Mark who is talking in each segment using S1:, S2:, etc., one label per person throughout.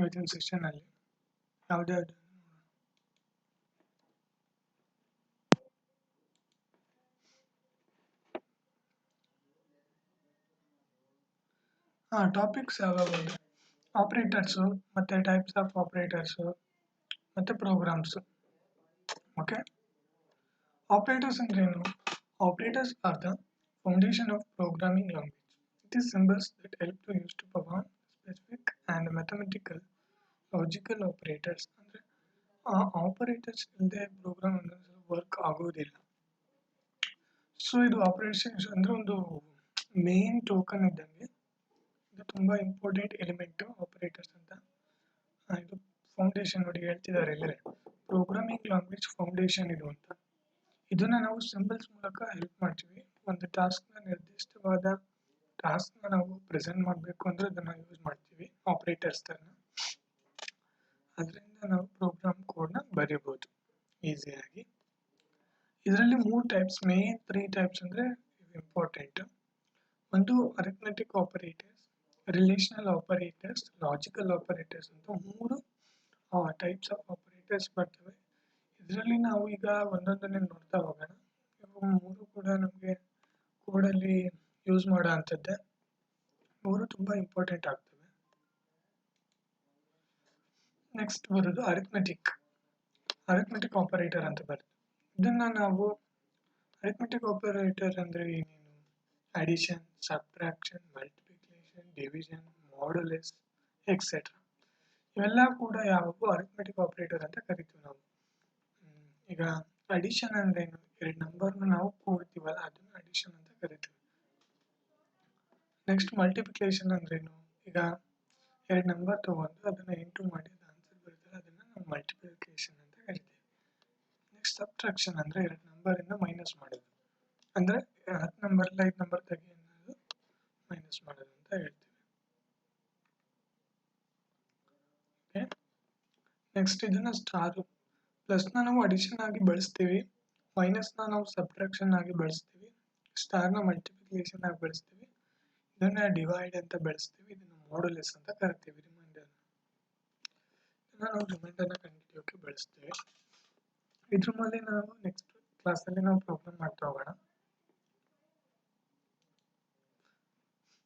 S1: ಇವತ್ತಿನ ಸೆಷನ್ ಅಲ್ಲಿ ಯಾವುದೇ ಟಾಪಿಕ್ಸ್ ಯಾವ್ಯಾವ ಆಪರೇಟರ್ಸು ಮತ್ತೆ ಟೈಪ್ಸ್ ಆಫ್ ಆಪರೇಟರ್ಸು ಮತ್ತೆ ಪ್ರೋಗ್ರಾಮ್ಸ್. ಓಕೆ, ಆಪರೇಟರ್ಸ್ ಅಂದ್ರೆ ಏನು? Operators are the foundation of programming language. It is symbols that help to use to perform specific and mathematical logical operators. ಅಂದರೆ ಆ ಆಪರೇಟರ್ಸ್ ಇಲ್ಲದೆ ಪ್ರೋಗ್ರಾಮ್ ವರ್ಕ್ ಆಗೋದಿಲ್ಲ. So ಇದು operations ಅಂದರೆ ಒಂದು ಮೇನ್ ಟೋಕನ್ ಇದ್ದಂಗೆ. ಇದು ತುಂಬ ಇಂಪಾರ್ಟೆಂಟ್ ಎಲಿಮೆಂಟು ಆಪರೇಟರ್ಸ್ ಅಂತ. ಇದು ಫೌಂಡೇಶನ್ ನೋಡಿ ಹೇಳ್ತಿದ್ದಾರೆ ಇಲ್ಲೇ, ಪ್ರೋಗ್ರಾಮಿಂಗ್ ಲ್ಯಾಂಗ್ವೇಜ್ ಫೌಂಡೇಶನ್ ಇದು ಅಂತ. ಇದನ್ನ ನಾವು ಸಿಂಬಲ್ಸ್ ಮೂಲಕ ಹೆಲ್ಪ್ ಮಾಡ್ತೀವಿ. ಒಂದು ಟಾಸ್ಕ್ನ ನಿರ್ದಿಷ್ಟವಾದ ಟಾಸ್ಕ್ನ ನಾವು ಪ್ರೆಸೆಂಟ್ ಮಾಡಬೇಕು ಅಂದರೆ ಅದನ್ನು ಯೂಸ್ ಮಾಡ್ತೀವಿ ಆಪರೇಟರ್ಸ್ ಥರ. ಅದರಿಂದ ನಾವು ಪ್ರೋಗ್ರಾಮ್ ಕೋಡ್ನ ಬರೀಬೋದು ಈಸಿಯಾಗಿ. ಇದರಲ್ಲಿ 3 ಟೈಪ್ಸ್, ಮೇನ್ 3 ಟೈಪ್ಸ್ ಅಂದರೆ ಇಂಪಾರ್ಟೆಂಟ್. ಒಂದು arithmetic operators, relational operators, logical operators ಅಂತ 3 ಟೈಪ್ಸ್ ಆಫ್ ಆಪರೇಟರ್ಸ್ ಬರ್ತವೆ. ಇದರಲ್ಲಿ ನಾವು ಈಗ ಒಂದೊಂದನ್ನೇ ನೋಡ್ತಾ ಹೋಗೋಣ. ಇವು 3 ಕೂಡ ನಮಗೆ ಕೋಡಲ್ಲಿ ಯೂಸ್ ಮಾಡೋ ಅಂಥದ್ದೇ. 3 ತುಂಬ ಇಂಪಾರ್ಟೆಂಟ್ ಆಗ್ತವೆ. ನೆಕ್ಸ್ಟ್ ಬರೋದು ಅರಿಥ್ಮೆಟಿಕ್ ಆಪರೇಟರ್ ಅಂತ ಬರುತ್ತೆ. ಇದನ್ನ ನಾವು ಅರಿಥ್ಮೆಟಿಕ್ ಆಪರೇಟರ್ ಅಂದರೆ ಏನೇನು? Addition, subtraction, multiplication, division, modulus etcetera. ಇವೆಲ್ಲ ಕೂಡ ಯಾವಾಗೂ ಅರಿಥ್ಮೆಟಿಕ್ ಆಪರೇಟರ್ ಅಂತ ಕರಿತೀವಿ ನಾವು. ಈಗ ಅಡಿಷನ್ ಅಂದ್ರೆ ಏನು? 2 ನಂಬರ್ನ ನಾವು ಕೂಡ್ತೀವಲ್ಲ, ಅದನ್ನು ಅಡಿಷನ್ ಅಂತ ಕರಿತೀವಿ. ನೆಕ್ಸ್ಟ್ ಮಲ್ಟಿಪ್ಲಿಕೇಶನ್ ಅಂದ್ರೇನು? ಈಗ 2 ನಂಬರ್ ತಗೊಂಡು ಅದನ್ನು 8 ಮಾಡಿ ಆನ್ಸರ್ ಬರುತ್ತಲ್ಲ, ಅದನ್ನು ನಾವು ಮಲ್ಟಿಪ್ಲಿಕೇಶನ್ ಅಂತ ಕರಿತೀವಿ. ನೆಕ್ಸ್ಟ್ ಸಬ್ಟ್ರಾಕ್ಷನ್ ಅಂದರೆ 2 ನಂಬರಿಂದ ಮೈನಸ್ ಮಾಡೋದು, ಅಂದರೆ 10 ನಂಬರಲ್ಲಿ 5 ನಂಬರ್ ತೆಗಿ ಅನ್ನೋದು ಮೈನಸ್ ಮಾಡೋದು ಅಂತ ಹೇಳ್ತೀವಿ. ಓಕೆ, ನೆಕ್ಸ್ಟ್ ಇದನ್ನು ಸ್ಟಾರು. ಪ್ಲಸ್ನ ನಾವು ಅಡಿಷನ್ ಆಗಿ ಬಳಸ್ತೀವಿ, ಮೈನಸ್ನ ನಾವು ಸಬ್ಟ್ರಾಕ್ಷನ್ ಆಗಿ ಬಳಸ್ತೀವಿ, ಸ್ಟಾರ್ನ ಮಲ್ಟಿಪ್ಲಿಕೇಶನ್ ಆಗಿ ಬಳಸ್ತೀವಿ, ಇದನ್ನ ಡಿವೈಡ್ ಅಂತ ಬಳಸ್ತೀವಿ, ಇದನ್ನು ಮಾಡ್ಯುಲಸ್ ಅಂತ ಕರಿತೀವಿ. ರಿಮೈಂಡರ್ ನಾವು ರಿಮೈಂಡರ್ನ ಕಂಡುಹಿಡಿಯೋಕೆ ಬಳಸ್ತೀವಿ. ಇದ್ರ ಮೇಲೆ ನಾವು ನೆಕ್ಸ್ಟ್ ಕ್ಲಾಸಲ್ಲಿ ನಾವು ಪ್ರಾಬ್ಲಮ್ ಮಾಡ್ತಾ ಹೋಗೋಣ.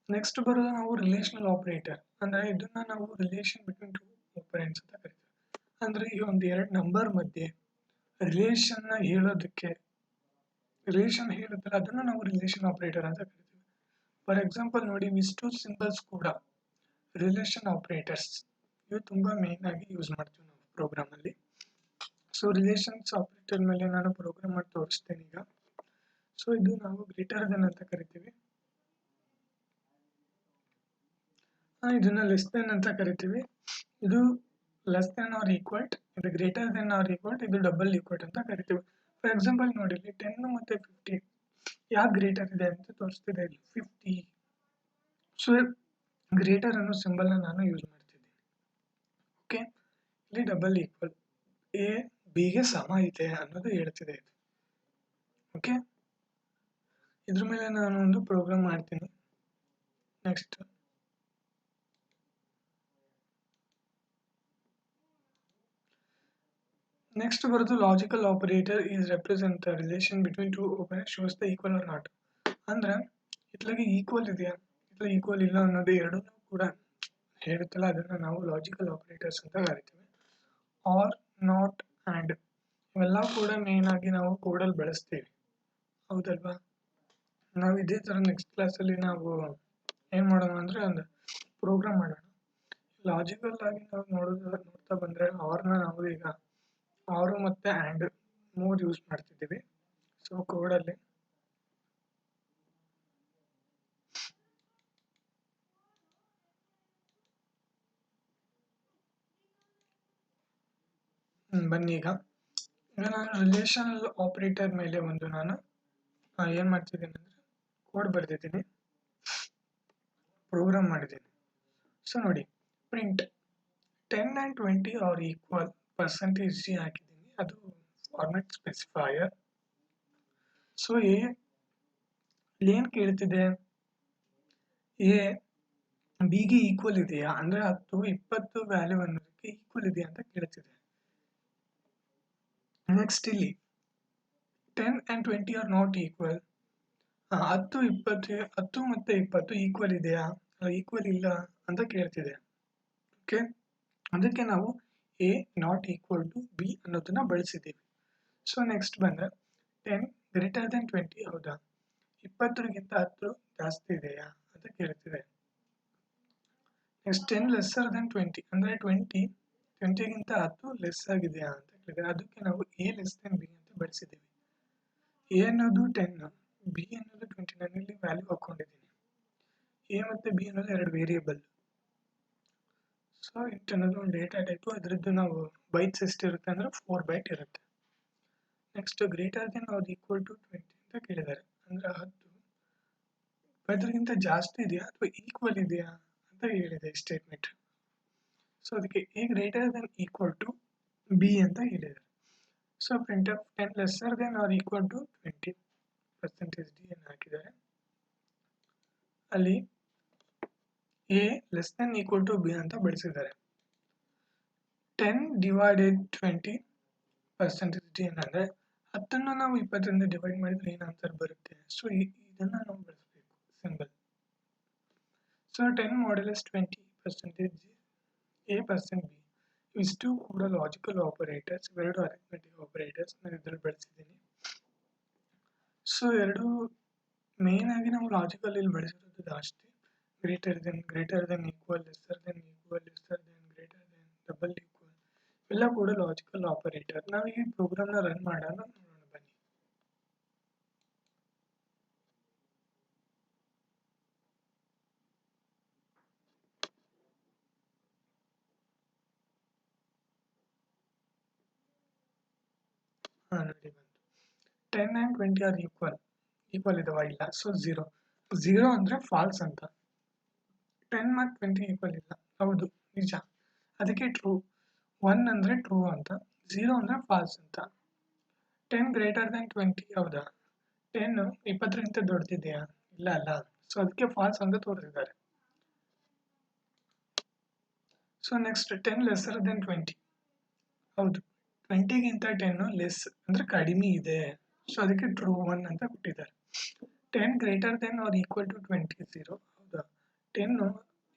S1: ನೆಕ್ಸ್ಟ್ ಬರೋದು ನಾವು ರಿಲೇಷನಲ್ ಆಪರೇಟರ್. ಅಂದರೆ ಇದನ್ನ ನಾವು ರಿಲೇಷನ್ ಬಿಟ್ವೀನ್ 2 ಆಪರೆಂಟ್ಸ್ ಅಂತ ಕರಿತೀವಿ. ಅಂದರೆ ಈ ಒಂದು 2 ನಂಬರ್ ಮಧ್ಯೆ ರಿಲೇಷನ್ನ ಹೇಳೋದಕ್ಕೆ, ರಿಲೇಷನ್ ಹೇಳುತ್ತಲ್ಲ, ಅದನ್ನು ನಾವು ರಿಲೇಷನ್ ಆಪರೇಟರ್ ಅಂತ ಕರಿತೀವಿ. ಫಾರ್ ಎಕ್ಸಾಂಪಲ್ ನೋಡಿ, ಇಷ್ಟು ಸಿಂಬಲ್ಸ್ ಕೂಡ ರಿಲೇಷನ್ ಆಪರೇಟರ್ಸ್. ಇವು ತುಂಬ ಮೇನ್ ಆಗಿ ಯೂಸ್ ಮಾಡ್ತೀವಿ ನಾವು ಪ್ರೋಗ್ರಾಮಲ್ಲಿ. ಸೊ ರಿಲೇಷನ್ಸ್ ಆಪರೇಟರ್ ಮೇಲೆ ನಾನು ಪ್ರೋಗ್ರಾಮ್ ಮಾಡಿ ತೋರಿಸ್ತೇನೆ ಈಗ. ಸೊ ಇದು ನಾವು ಗ್ರೇಟರ್ ದೆನ್ ಅಂತ ಕರಿತೀವಿ, ಇದನ್ನ ಲೆಸ್ ದೆನ್ ಅಂತ ಕರಿತೀವಿ. ಇದು ಲೆಸ್ ದೆನ್ ಆರ್ ಈಕ್ವಲ್ಟ್, ಇದು ಗ್ರೇಟರ್ ದೆನ್ ಆರ್ ಈಕ್ವಲ್ಟ್, ಇದು ಡಬಲ್ ಈಕ್ವಲ್ಟ್ ಅಂತ ಕರಿತೀವಿ. ಫಾರ್ ಎಕ್ಸಾಂಪಲ್ ನೋಡಿ, ಇಲ್ಲಿ 10 ಮತ್ತು 50 ಯಾಕೆ ಗ್ರೇಟರ್ ಇದೆ ಅಂತ ತೋರಿಸ್ತಿದೆ ಇಲ್ಲಿ 50. ಸೊ ಗ್ರೇಟರ್ ಅನ್ನೋ ಸಿಂಬಲ್ನ ನಾನು ಯೂಸ್ ಮಾಡ್ತಿದ್ದೀನಿ. ಓಕೆ, ಇಲ್ಲಿ ಡಬಲ್ ಈಕ್ವಲ್, ಎ ಬಿಗೆ ಸಮ ಇದೆ ಅನ್ನೋದು ಹೇಳ್ತಿದೆ ಇದು. ಓಕೆ, ಇದ್ರ ಮೇಲೆ ನಾನು ಒಂದು ಪ್ರೋಗ್ರಾಮ್ ಮಾಡ್ತೀನಿ. ನೆಕ್ಸ್ಟ್ ಬರೋದು logical operator is represent the relation between 2 operands shows the equal or not. ಅಂದ್ರೆ ಇತ್ಲಾಗೆ ಈಕ್ವಲ್ ಇದೆಯಾ, ಇತ್ಲ ಈಕ್ವಲ್ ಇಲ್ಲ ಅನ್ನೋದು ಎರಡೂ ಕೂಡ ಹೇಳುತ್ತಲ್ಲ, ಅದನ್ನು ನಾವು ಲಾಜಿಕಲ್ ಆಪರೇಟರ್ಸ್ ಅಂತ ಕರಿತೀವಿ. ಆರ್, ನಾಟ್, ಆ್ಯಂಡ್ ಇವೆಲ್ಲ ಕೂಡ ಮೇನ್ ಆಗಿ ನಾವು ಕೋಡಲ್ಲಿ ಬಳಸ್ತೀವಿ, ಹೌದಲ್ವಾ? ನಾವು ಇದೇ ಥರ ನೆಕ್ಸ್ಟ್ ಕ್ಲಾಸಲ್ಲಿ ನಾವು ಏನು ಮಾಡೋಣ ಅಂದರೆ ಒಂದು ಪ್ರೋಗ್ರಾಮ್ ಮಾಡೋಣ. ಲಾಜಿಕಲ್ ಆಗಿ ನಾವು ನೋಡ್ತಾ ಬಂದರೆ ಆರ್ನ ನಾವು ಈಗ ಆರು ಮತ್ತು ಆ್ಯಂಡ್ 3 ಯೂಸ್ ಮಾಡ್ತಿದ್ದೀವಿ. ಸೊ ಕೋಡಲ್ಲಿ ಬನ್ನಿ ಈಗ ನಾನು ರಿಲೇಷನಲ್ ಆಪರೇಟರ್ ಮೇಲೆ ಒಂದು ನಾನು ಏನು ಮಾಡ್ತಿದ್ದೀನಿ ಅಂದರೆ ಕೋಡ್ ಬರೆದಿದ್ದೀನಿ, ಪ್ರೋಗ್ರಾಮ್ ಮಾಡಿದ್ದೀನಿ. ಸೊ ನೋಡಿ, print 10 and 20 or equal % G ಹಾಕಿದ್ದೀನಿ, ಅದು ಫಾರ್ಮೆಟ್ ಸ್ಪೆಸಿಫೈಯರ್. ಸೊ ಏನು ಕೇಳ್ತಿದೆ? ಎ ಬಿಗೆ ಈಕ್ವಲ್ ಇದೆಯಾ ಅಂದ್ರೆ 10 20 ವ್ಯಾಲ್ಯೂ ಅನ್ನೋದಕ್ಕೆ ಈಕ್ವಲ್ ಇದೆಯಾ ಅಂತ ಕೇಳ್ತಿದೆ. ನೆಕ್ಸ್ಟ್ ಇಲ್ಲಿ 10 and 20 ಆರ್ ನಾಟ್ ಈಕ್ವಲ್. 10 ಮತ್ತೆ 20 ಈಕ್ವಲ್ ಇದೆಯಾ ಈಕ್ವಲ್ ಇಲ್ಲ ಅಂತ ಕೇಳ್ತಿದೆ. ಓಕೆ, ಅದಕ್ಕೆ ನಾವು A not equal to B ಅನ್ನೋದನ್ನ ಬಳಸಿದ್ದೀವಿ. ಸೊ ನೆಕ್ಸ್ಟ್ ಬಂದ್ರೆ 10 ಗ್ರೇಟರ್ ದೆನ್ 20 ಹೌದಾ, 20ಗಿಂತ 10 ಜಾಸ್ತಿ ಇದೆಯಾ ಅಂತ ಕೇಳ್ತಿದೆ. ನೆಕ್ಸ್ಟ್ 10 ಲೆಸ್ಸರ್ ದೆನ್ 20 ಅಂದರೆ 20ಗಿಂತ 10 ಲೆಸ್ ಆಗಿದೆಯಾ ಅಂತ ಕೇಳಿದ್ರೆ ಅದಕ್ಕೆ ನಾವು ಎ ಲೆಸ್ ದೆನ್ ಬಿ ಅಂತ ಬಳಸಿದ್ದೀವಿ. ಎ ಅನ್ನೋದು 10, ಬಿ ಅನ್ನೋದು 20. ನಾನು ಇಲ್ಲಿ ವ್ಯಾಲ್ಯೂ ಹಾಕೊಂಡಿದ್ದೀನಿ. ಎ ಮತ್ತು ಬಿ ಅನ್ನೋದು ಎರಡು ವೇರಿಯೇಬಲ್. ಸೊ ಇಂಟ್ ಅನ್ನೋದು ಒಂದು ಡೇಟಾ ಟೈಪು, ಅದರದ್ದು ನಾವು ಬೈಟ್ಸ್ ಎಷ್ಟಿರುತ್ತೆ ಅಂದರೆ 4 ಬೈಟ್ ಇರುತ್ತೆ. ನೆಕ್ಸ್ಟ್ ಗ್ರೇಟರ್ ದೆನ್ ಅವ್ರು ಈಕ್ವಲ್ ಟು 20 ಅಂತ ಕೇಳಿದ್ದಾರೆ, ಅಂದರೆ 10 ಅದಕ್ಕಿಂತ ಜಾಸ್ತಿ ಇದೆಯಾ ಅಥವಾ ಈಕ್ವಲ್ ಇದೆಯಾ ಅಂತ ಹೇಳಿದೆ ಸ್ಟೇಟ್ಮೆಂಟ್. ಸೊ ಅದಕ್ಕೆ A greater than equal to B ಅಂತ ಹೇಳಿದ್ದಾರೆ. So print of 10 lesser than or equal to 20% D ಅನ್ನು ಹಾಕಿದ್ದಾರೆ. ಅಲ್ಲಿ A less than equal to B ಅಂತ ಬಳಸಿದ್ದಾರೆ. 10 ಡಿವೈಡೆಡ್ 20% ಡಿ ಅಂದರೆ 10 ನಾವು 20ರಿಂದ ಡಿವೈಡ್ ಮಾಡಿದ್ರೆ ಏನು ಆನ್ಸರ್ ಬರುತ್ತೆ. ಸೊ ಇದನ್ನು ನಾವು ಬಳಸಬೇಕು symbol. So 10 modulus 20% A% B ಇಷ್ಟು ಕೂಡ ಲಾಜಿಕಲ್ ಆಪರೇಟರ್ಸ್, ಇವೆರಡು ಅರಿಥಮೆಟಿಕ್ ಆಪರೇಟರ್ಸ್ ನಾನು ಇದರಲ್ಲಿ ಬಳಸಿದ್ದೀನಿ. ಸೊ ಎರಡು ಮೇನ್ ಆಗಿ ನಾವು ಲಾಜಿಕಲ್ ಇಲ್ಲಿ ಬಳಸಿರೋದು ಜಾಸ್ತಿ. Greater than equal, lesser than equal, lesser then, greater than, double equal ಎಲ್ಲ ಕೂಡ ಲಾಜಿಕಲ್ ಆಪರೇಟರ್. ನಾವು ಈ ಪ್ರೋಗ್ರಾಮ್ನ ರನ್ ಮಾಡೋಣ, ನೋಡೋಣ ಬನ್ನಿ. ನೋಡಿ ಬಂತು 10 and 20 ಆರ್ ಈಕ್ವಲ್ ಇದಾವ ಇಲ್ಲ. ಸೊ 0 ಅಂದರೆ ಫಾಲ್ಸ್ ಅಂತ. 10 ಮತ್ತು 20 ಈಕ್ವಲ್ ಇಲ್ಲ, ಹೌದು ನಿಜ, ಅದಕ್ಕೆ ಟ್ರೂ. 1 ಅಂದರೆ ಟ್ರೂ ಅಂತ, 0 ಅಂದರೆ ಫಾಲ್ಸ್ ಅಂತ. 10 ಗ್ರೇಟರ್ ದೆನ್ 20 ಹೌದಾ, 10 20ಗಿಂತ ದೊಡ್ಡದಿದೆಯಾ ಇಲ್ಲ ಅಲ್ಲ, ಸೊ ಅದಕ್ಕೆ ಫಾಲ್ಸ್ ಅಂತ ತೋರಿಸಿದ್ದಾರೆ. ಸೊ ನೆಕ್ಸ್ಟ್ 10 ಲೆಸ್ಸರ್ ದೆನ್ 20 ಹೌದು, 20ಗಿಂತ 10 ಲೆಸ್ ಅಂದರೆ ಕಡಿಮೆ ಇದೆ, ಸೊ ಅದಕ್ಕೆ ಟ್ರೂ 1 ಅಂತ ಕೊಟ್ಟಿದ್ದಾರೆ. 10 greater than or equal to 20 0 ಹೌದಾ, 10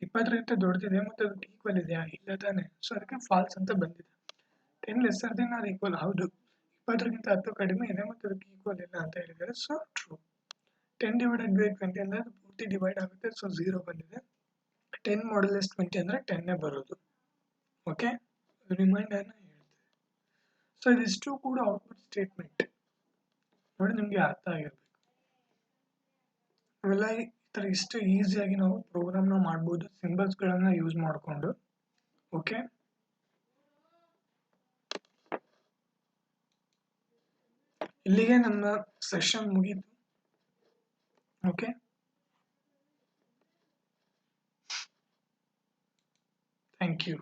S1: 20ಗಿಂತ ದೊಡ್ಡದಿದೆ ಮತ್ತು ಅದಕ್ಕೆ ಈಕ್ವಲ್ ಇದೆಯಾ ಇಲ್ಲ ತಾನೆ, ಸೊ ಅದಕ್ಕೆ ಫಾಲ್ಸ್ ಅಂತ ಬಂದಿದೆ. 10 ಲೆಸ್ಸರ್ ದೆನ್ ಆರ್ ಈಕ್ವಲ್ ಹೌದು, 20ಗಿಂತ 10 ಕಡಿಮೆ ಇದೆ ಮತ್ತು ಅದಕ್ಕೆ ಈಕ್ವಲ್ ಇಲ್ಲ ಅಂತ ಹೇಳಿದ್ದಾರೆ, ಸೊ ಟ್ರೂ. 10 ಡಿವೈಡೆಡ್ ಬೈ 20 ಅಂದರೆ ಅದು ಪೂರ್ತಿ ಡಿವೈಡ್ ಆಗುತ್ತೆ, ಸೊ 0 ಬಂದಿದೆ. 10 ಮಾಡ್ಯುಲಸ್ 20 ಅಂದರೆ 10 ಬರೋದು. ಓಕೆ, ರಿಮೈಂಡರ್ನ ಹೇಳ್ತೀವಿ. ಸೊ ಇದಿಷ್ಟು ಕೂಡ ಔಟ್ಪುಟ್ ಸ್ಟೇಟ್ಮೆಂಟ್ ನೋಡಿ, ನಿಮಗೆ ಅರ್ಥ ಆಗಿರಬೇಕು. ಇವೆಲ್ಲ ಈ ಥರ ಇಷ್ಟು ಈಸಿಯಾಗಿ ನಾವು ಪ್ರೋಗ್ರಾಮ್ನ ಮಾಡ್ಬೋದು ಸಿಂಬಲ್ಸ್ಗಳನ್ನು ಯೂಸ್ ಮಾಡಿಕೊಂಡು. ಓಕೆ, ಇಲ್ಲಿಗೆ ನಮ್ಮ ಸೆಷನ್ ಮುಗೀತು. Okay, thank you.